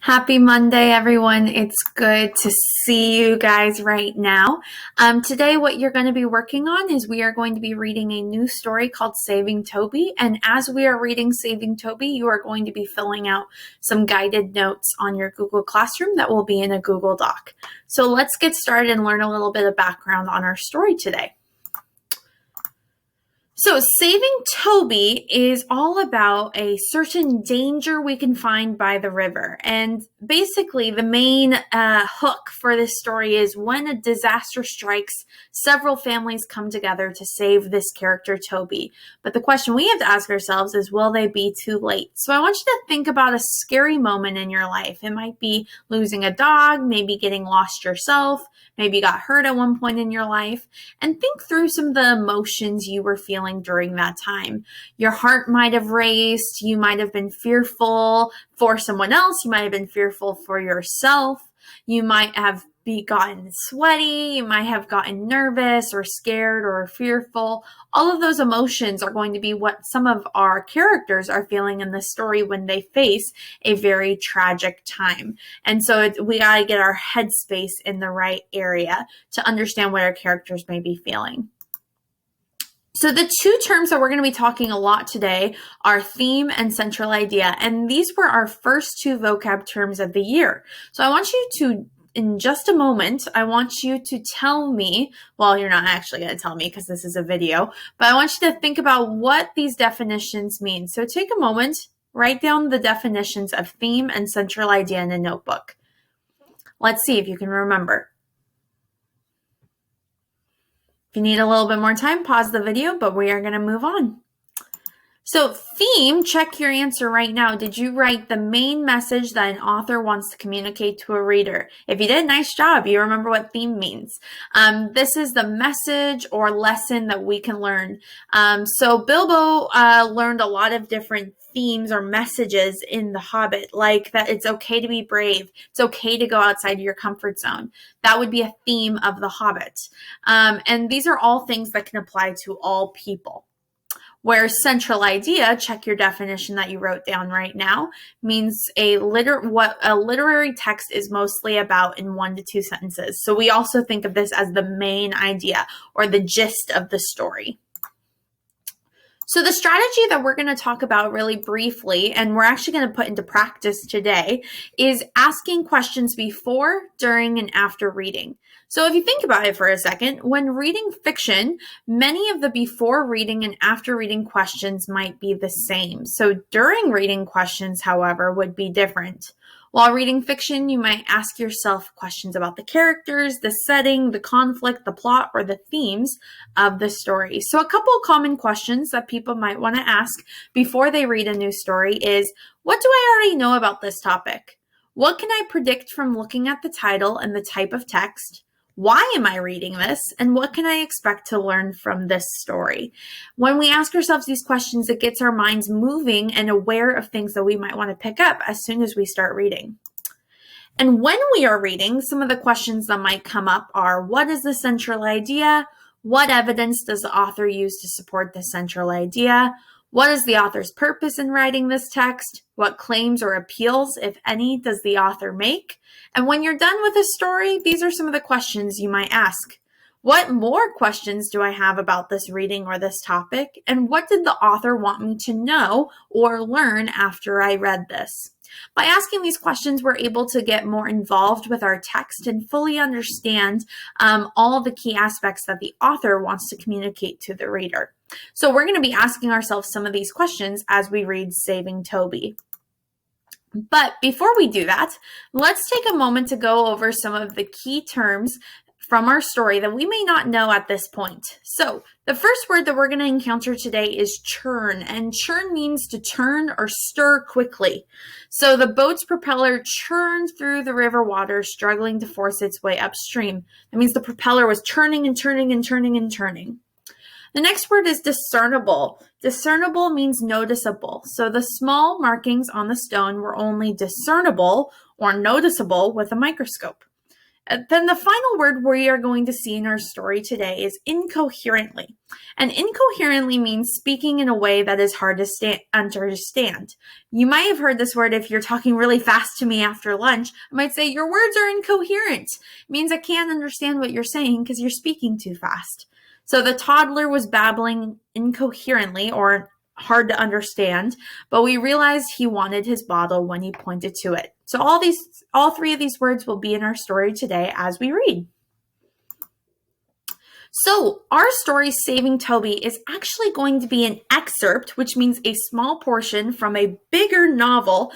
Happy Monday, everyone. It's good to see you guys right now. Today, what you're going to be working on is we are going to be reading a new story called Saving Toby. And as we are reading Saving Toby, you are going to be filling out some guided notes on your Google Classroom that will be in a Google Doc. So let's get started and learn a little bit of background on our story today. So Saving Toby is all about a certain danger we can find by the river. And basically the main hook for this story is when a disaster strikes, several families come together to save this character Toby. But the question we have to ask ourselves is, will they be too late? So I want you to think about a scary moment in your life. It might be losing a dog, maybe getting lost yourself, maybe you got hurt at one point in your life, and think through some of the emotions you were feeling during that time. Your heart might have raced. You might have been fearful for someone else. You might have been fearful for yourself. You might have gotten sweaty. You might have gotten nervous or scared or fearful. All of those emotions are going to be what some of our characters are feeling in the story when they face a very tragic time. And so we got to get our headspace in the right area to understand what our characters may be feeling. So the two terms that we're going to be talking a lot today are theme and central idea. And these were our first two vocab terms of the year. So I want you to, in just a moment, I want you to tell me, well, you're not actually going to tell me because this is a video, but I want you to think about what these definitions mean. So take a moment, write down the definitions of theme and central idea in a notebook. Let's see if you can remember. If you need a little bit more time, pause the video, but we are going to move on. So theme, check your answer right now. Did you write the main message that an author wants to communicate to a reader? If you did, nice job. You remember what theme means. This is the message or lesson that we can learn. So Bilbo learned a lot of different themes or messages in The Hobbit, like that it's okay to be brave. It's okay to go outside your comfort zone. That would be a theme of The Hobbit. And these are all things that can apply to all people. Where central idea, check your definition that you wrote down right now, means what a literary text is mostly about in 1 to 2 sentences. So we also think of this as the main idea or the gist of the story. So the strategy that we're going to talk about really briefly, and we're actually going to put into practice today, is asking questions before, during, and after reading. So if you think about it for a second, when reading fiction, many of the before reading and after reading questions might be the same. So during reading questions, however, would be different. While reading fiction, you might ask yourself questions about the characters, the setting, the conflict, the plot, or the themes of the story. So a couple of common questions that people might want to ask before they read a new story is, what do I already know about this topic? What can I predict from looking at the title and the type of text? Why am I reading this? And what can I expect to learn from this story? When we ask ourselves these questions, it gets our minds moving and aware of things that we might want to pick up as soon as we start reading. And when we are reading, some of the questions that might come up are, what is the central idea? What evidence does the author use to support the central idea? What is the author's purpose in writing this text? What claims or appeals, if any, does the author make? And when you're done with a story, these are some of the questions you might ask. What more questions do I have about this reading or this topic? And what did the author want me to know or learn after I read this? By asking these questions, we're able to get more involved with our text and fully understand all the key aspects that the author wants to communicate to the reader. So we're going to be asking ourselves some of these questions as we read Saving Toby. But before we do that, let's take a moment to go over some of the key terms from our story that we may not know at this point. So the first word that we're going to encounter today is churn, and churn means to turn or stir quickly. So the boat's propeller churned through the river water, struggling to force its way upstream. That means the propeller was turning and turning and turning and turning. The next word is discernible. Discernible means noticeable. So the small markings on the stone were only discernible or noticeable with a microscope. Then the final word we are going to see in our story today is incoherently. And incoherently means speaking in a way that is hard to understand. You might have heard this word if you're talking really fast to me after lunch. I might say, your words are incoherent. It means I can't understand what you're saying because you're speaking too fast. So the toddler was babbling incoherently, or hard to understand, but we realized he wanted his bottle when he pointed to it. So all three of these words will be in our story today as we read. So our story, Saving Toby, is actually going to be an excerpt, which means a small portion from a bigger novel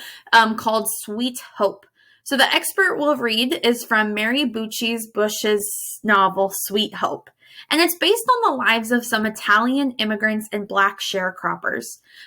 called Sweet Hope. So the excerpt we'll read is from Mary Bush's novel, Sweet Hope. And it's based on the lives of some Italian immigrants and Black sharecroppers.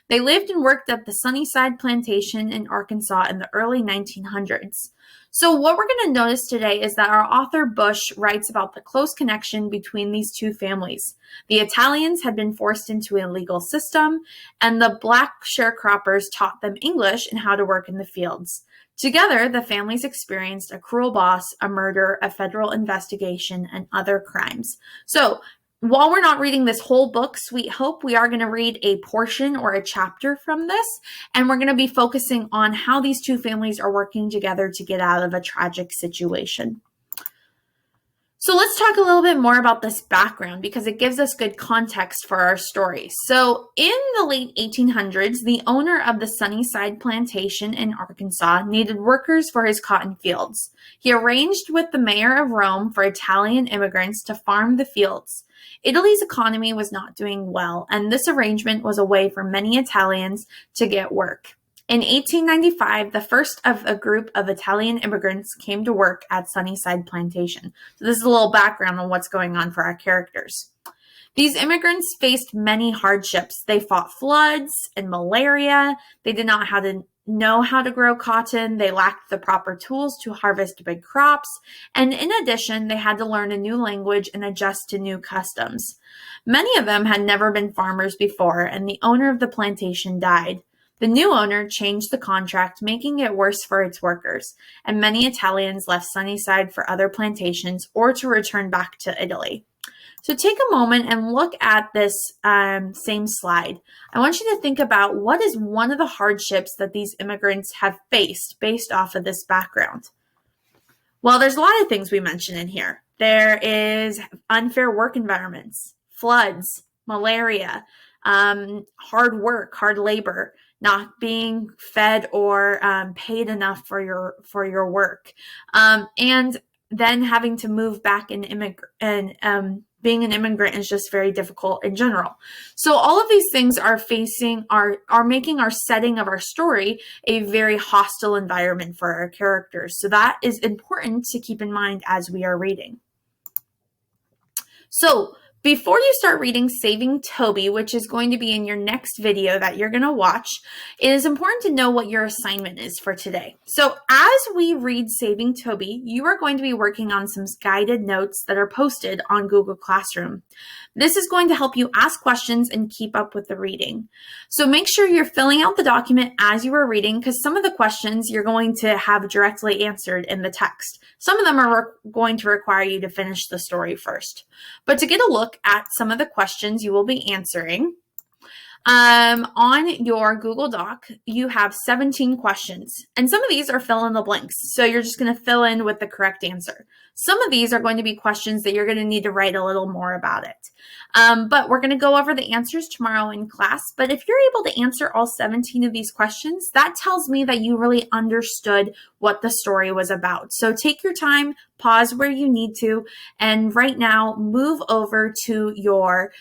They lived and worked at the Sunnyside Plantation in Arkansas in the early 1900s. So what we're going to notice today is that our author Bush writes about the close connection between these two families. The Italians had been forced into a legal system, and the Black sharecroppers taught them English and how to work in the fields. Together, the families experienced a cruel boss, a murder, a federal investigation, and other crimes. So, while we're not reading this whole book, Sweet Hope, we are going to read a portion or a chapter from this, and we're going to be focusing on how these two families are working together to get out of a tragic situation. So let's talk a little bit more about this background because it gives us good context for our story. So in the late 1800s, the owner of the Sunnyside Plantation in Arkansas needed workers for his cotton fields. He arranged with the mayor of Rome for Italian immigrants to farm the fields. Italy's economy was not doing well, and this arrangement was a way for many Italians to get work. In 1895, the first of a group of Italian immigrants came to work at Sunnyside Plantation. So this is a little background on what's going on for our characters. These immigrants faced many hardships. They fought floods and malaria. They did not know how to grow cotton. They lacked the proper tools to harvest big crops. And in addition, they had to learn a new language and adjust to new customs. Many of them had never been farmers before, and the owner of the plantation died. The new owner changed the contract, making it worse for its workers, and many Italians left Sunnyside for other plantations or to return back to Italy. So take a moment and look at this same slide. I want you to think about what is one of the hardships that these immigrants have faced based off of this background. Well, there's a lot of things we mention in here. There is unfair work environments, floods, malaria, hard work, hard labor, not being fed or paid enough for your work, and then having to move back and being an immigrant is just very difficult in general. So all of these things are making our setting of our story a very hostile environment for our characters. So that is important to keep in mind as we are reading. So before you start reading Saving Toby, which is going to be in your next video that you're going to watch, it is important to know what your assignment is for today. So as we read Saving Toby, you are going to be working on some guided notes that are posted on Google Classroom. This is going to help you ask questions and keep up with the reading. So make sure you're filling out the document as you are reading, because some of the questions you're going to have directly answered in the text. Some of them are going to require you to finish the story first. But to get a look at some of the questions you will be answering, on your Google Doc, you have 17 questions, and some of these are fill in the blanks. So you're just going to fill in with the correct answer. Some of these are going to be questions that you're going to need to write a little more about it. But we're going to go over the answers tomorrow in class. But if you're able to answer all 17 of these questions, that tells me that you really understood what the story was about. So take your time, pause where you need to, and right now move over to your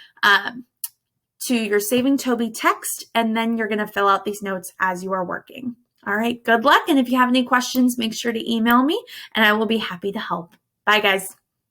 Saving Toby text, and then you're going to fill out these notes as you are working. All right, good luck. And if you have any questions, make sure to email me and I will be happy to help. Bye, guys.